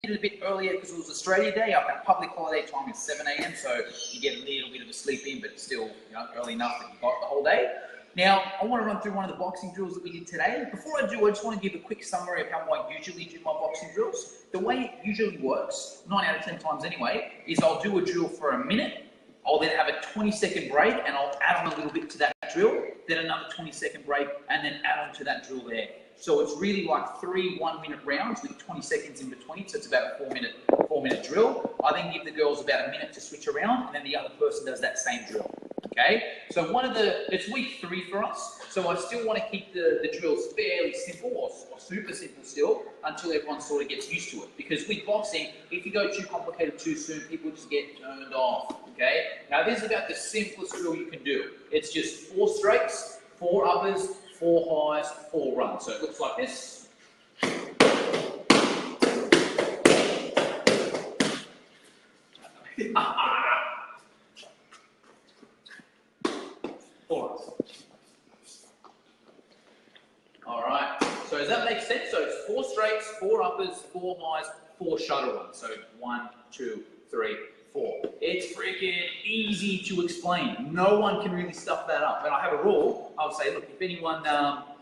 a little bit earlier because it was Australia Day. Our public holiday time is 7 a.m, so you get a little bit of a sleep in, but still, early enough that you got the whole day. Now, I want to run through one of the boxing drills that we did today. Before I do, I just want to give a quick summary of how I usually do my boxing drills. The way it usually works, 9 out of 10 times anyway, is I'll do a drill for a minute. I'll then have a 20-second break, and I'll add on a little bit to that drill, then another 20-second break, and then add on to that drill there. So it's really like 3 one-minute rounds with 20 seconds in between, so it's about a 4-minute drill. I then give the girls about a minute to switch around, and then the other person does that same drill. Okay, so it's week 3 for us, so I still want to keep the drills fairly simple or super simple still until everyone sort of gets used to it. Because with boxing, if you go too complicated too soon, people just get turned off. Okay, now this is about the simplest drill you can do. It's just 4 straights, 4 uppers, 4 highs, 4 runs. So it looks like this. Alright, so does that make sense? So it's 4 straights, 4 uppers, 4 highs, 4 shuttle runs. So 1, 2, 3, 4. It's freaking easy to explain. No one can really stuff that up. And I have a rule. I'll say, look, if anyone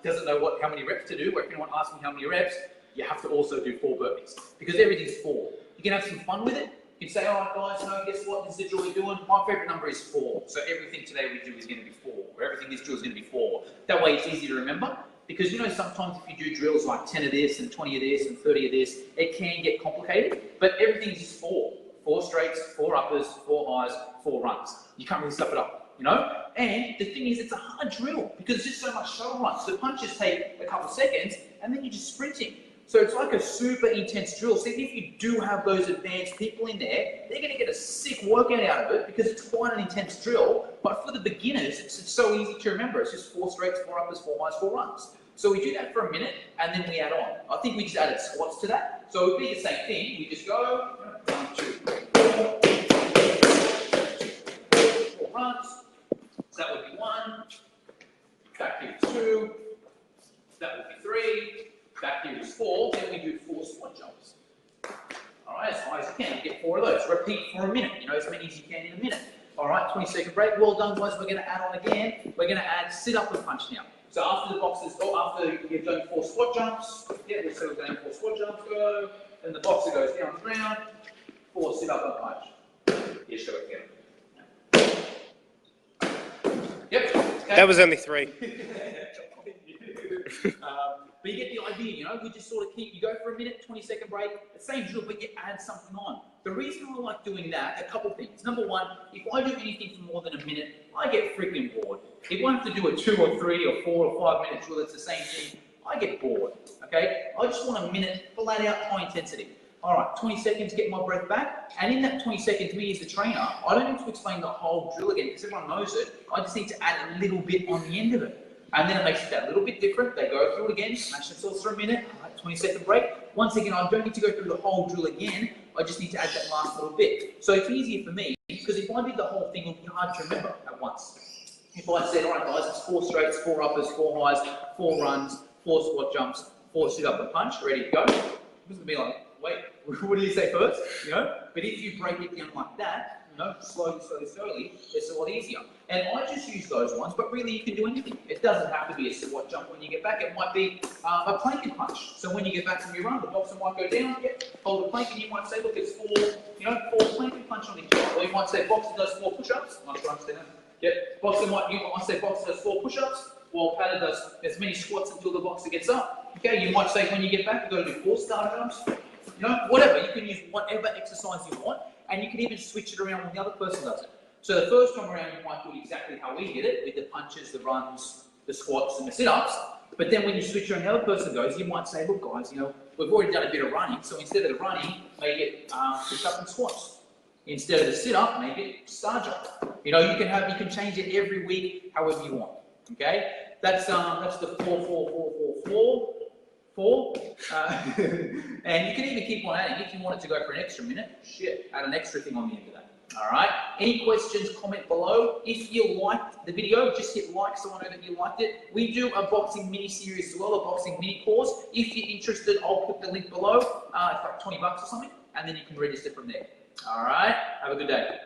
doesn't know how many reps to do, or if anyone asks me how many reps, you have to also do 4 burpees. Because everything's 4. You can have some fun with it. You can say, all right, guys, guess what? This is the drill we're doing. My favorite number is 4. So everything today we do is going to be 4. Or everything this drill is going to be 4. That way it's easy to remember. Because sometimes if you do drills like 10 of this and 20 of this and 30 of this, it can get complicated. But everything is 4. 4 straights, 4 uppers, 4 highs, 4 runs. You can't really stuff it up, And the thing is, it's a hard drill because it's just so much shuttle runs. So punches take a couple of seconds and then you're just sprinting. So it's like a super intense drill. So if you do have those advanced people in there, they're going to get a sick workout out of it because it's quite an intense drill. But for the beginners, it's so easy to remember. It's just 4 straights, 4 uppers, 4 highs, 4 runs. So we do that for a minute and then we add on. I think we just added squats to that. So it would be the same thing. We just go 1, 2, 4 runs. So that would be 1. Back here is 2. That would be 3. Back here is 4, then we do 4 squat jumps. Alright, as high as you can, you get 4 of those. Repeat for a minute, as many as you can in a minute. Alright, 20-second break. Well done, guys. We're going to add on again. We're going to add sit up and punch now. So after the boxers, after you've done 4 squat jumps, so we're going 4 squat jumps, go, and the boxer goes down the ground, 4 sit up and punch. Yeah, show it again. Yep. Okay. That was only 3. But you get the idea, we just sort of you go for a minute, 20-second break, the same drill, but you add something on. The reason I like doing that, a couple of things. Number one, if I do anything for more than a minute, I get freaking bored. If I have to do a 2 or 3 or 4 or 5 minute drill, it's the same thing, I get bored, okay? I just want a minute, flat out, high intensity. All right, 20 seconds, get my breath back, and in that 20 seconds, me as the trainer, I don't need to explain the whole drill again, because everyone knows it. I just need to add a little bit on the end of it. And then it makes it that little bit different. They go through it again, smash themselves for a minute, 20-second break. Once again, I don't need to go through the whole drill again. I just need to add that last little bit. So it's easier for me, because if I did the whole thing, it would be hard to remember at once. If I said, all right, guys, it's 4 straights, 4 uppers, 4 highs, 4 runs, 4 squat jumps, 4 sit-up and punch, ready to go. It's going to be like, wait, what did you say first? But if you break it down like that, slowly, it's a lot easier. And I just use those ones, but really you can do anything. It doesn't have to be a squat jump when you get back. It might be a plank and punch. So when you get back from your run, the boxer might go down, hold the plank, and you might say, look, it's 4 plank and punch on each one. Or you might say, boxer does 4 push-ups. Nice runs down. You might say, boxer does 4 push-ups, while padded does as many squats until the boxer gets up. Okay, you might say, when you get back, you've got to do 4 star jumps. Whatever. You can use whatever exercise you want. And you can even switch it around when the other person does it. So the first time around, you might do it exactly how we did it, with the punches, the runs, the squats, and the sit-ups. But then when you switch around, the other person goes, you might say, look, guys, we've already done a bit of running, so instead of the running, make it push-up and squats. Instead of the sit-up, make it star jump. You can change it every week, however you want. Okay, that's the 4. And you can even keep on adding. If you want it to go for an extra minute, add an extra thing on the end of that. All right. Any questions, comment below. If you liked the video, just hit like so I know that you liked it. We do a boxing mini series as well, a boxing mini course. If you're interested, I'll put the link below. It's like $20 or something, and then you can register from there. All right. Have a good day.